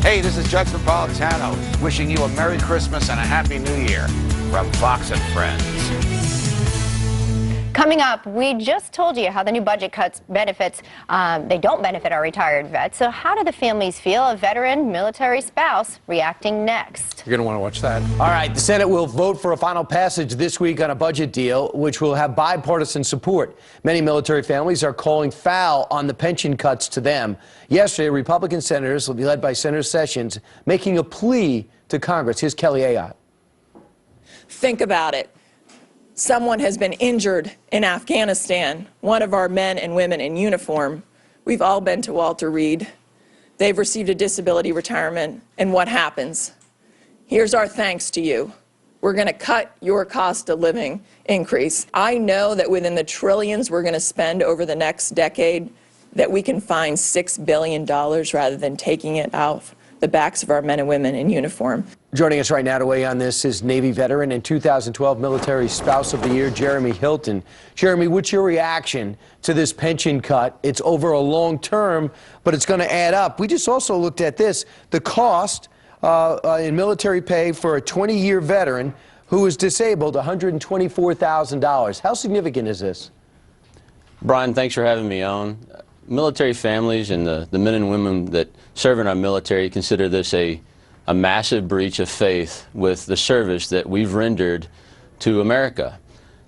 Hey, this is Judge Napolitano wishing you a Merry Christmas and a Happy New Year from Fox and Friends. Coming up, we just told you how the new budget cuts benefits, they don't benefit our retired vets. So how do the families feel? A veteran military spouse reacting next. You're going to want to watch that. All right, the Senate will vote for a final passage this week on a budget deal, which will have bipartisan support. Many military families are calling foul on the pension cuts to them. Yesterday, Republican senators will be led by Senator Sessions making a plea to Congress. Here's Kelly Ayotte. Think about it. Someone has been injured in Afghanistan, one of our men and women in uniform. We've all been to Walter Reed. They've received a disability retirement, and what happens? Here's our thanks to you. We're going to cut your cost of living increase. I know that within the trillions we're going to spend over the next decade, that we can find $6 billion rather than taking it off the backs of our men and women in uniform. Joining us right now to weigh on this is Navy veteran and 2012 Military Spouse of the Year, Jeremy Hilton. Jeremy, what's your reaction to this pension cut? It's over a long term, but it's going to add up. We just also looked at this, the cost in military pay for a 20-year veteran who is disabled, $124,000. How significant is this? Brian, thanks for having me on. Military families and the men and women that serve in our military consider this a massive breach of faith with the service that we've rendered to America.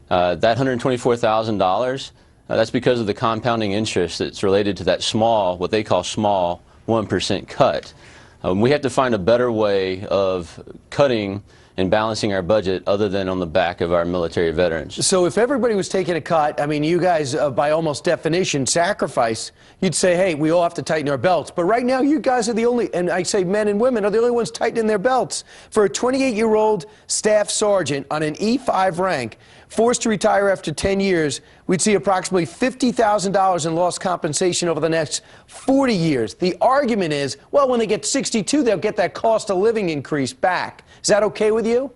That $124,000, that's because of the compounding interest that's related to that small, what they call small, 1% cut. We have to find a better way of cutting and balancing our budget other than on the back of our military veterans. So if everybody was taking a cut, I mean, you guys, by almost definition, sacrifice, you'd say, hey, we all have to tighten our belts. But right now, you guys are the only, and I say men and women, are the only ones tightening their belts. For a 28-year-old staff sergeant on an E5 rank, forced to retire after 10 years, we'd see approximately $50,000 in lost compensation over the next 40 years. The argument is, well, when they get 62, they'll get that cost of living increase back. Is that okay with you?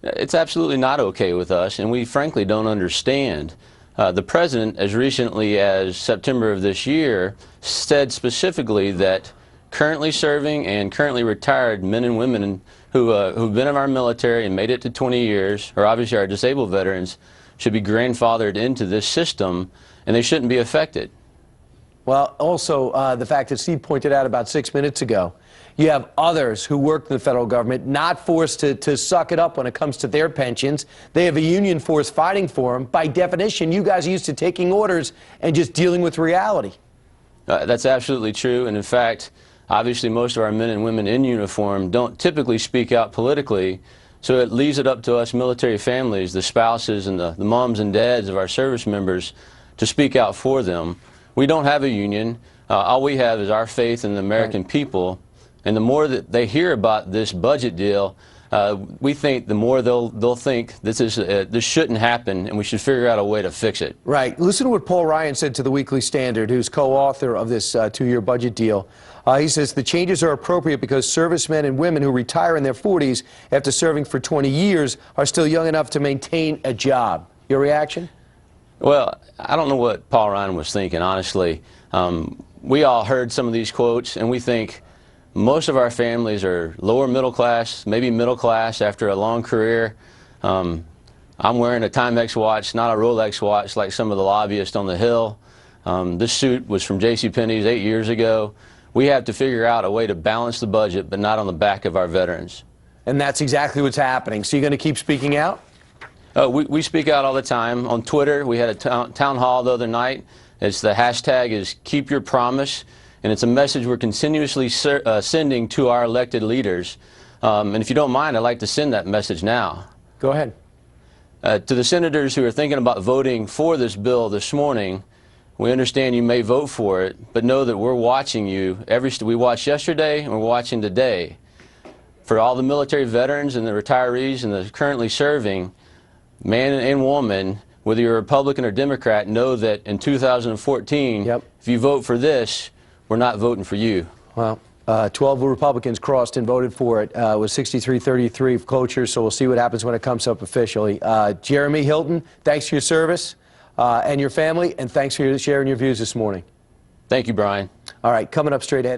It's absolutely not okay with us, and we frankly don't understand. The president, as recently as September of this year, said specifically that currently serving and currently retired men and women who've been in our military and made it to 20 years, or obviously our disabled veterans, should be grandfathered into this system, and they shouldn't be affected. Well, also the fact that Steve pointed out about 6 minutes ago, you have others who work in the federal government not forced to suck it up when it comes to their pensions. They have a union force fighting for them. By definition, you guys are used to taking orders and just dealing with reality. That's absolutely true, and in fact, obviously most of our men and women in uniform don't typically speak out politically, so it leaves it up to us military families, the spouses and the moms and dads of our service members, to speak out for them. We don't have a union. All we have is our faith in the American people, and the more that they hear about this budget deal, we think the more they'll think this shouldn't happen, and we should figure out a way to fix it. Right. Listen to what Paul Ryan said to the Weekly Standard, who's co-author of this two-year budget deal. He says the changes are appropriate because servicemen and women who retire in their 40s after serving for 20 years are still young enough to maintain a job. Your reaction? Well, I don't know what Paul Ryan was thinking, honestly. We all heard some of these quotes, and we think most of our families are lower middle class, maybe middle class after a long career. I'm wearing a Timex watch, not a Rolex watch like some of the lobbyists on the Hill. This suit was from JCPenney's 8 years ago. We have to figure out a way to balance the budget, but not on the back of our veterans. And that's exactly what's happening. So you're going to keep speaking out? We speak out all the time. On Twitter, we had a town hall the other night. The hashtag is Keep Your Promise, and it's a message we're continuously sending to our elected leaders. And if you don't mind, I'd like to send that message now. Go ahead. To the senators who are thinking about voting for this bill this morning, we understand you may vote for it, but know that we're watching you. We watched yesterday and we're watching today. For all the military veterans and the retirees and the currently serving, man and woman, whether you're a Republican or Democrat, know that in 2014, if you vote for this, we're not voting for you. Well, 12 Republicans crossed and voted for it. It was 63-33 of cloture, so we'll see what happens when it comes up officially. Jeremy Hilton, thanks for your service and your family, and thanks for sharing your views this morning. Thank you, Brian. All right, coming up straight ahead.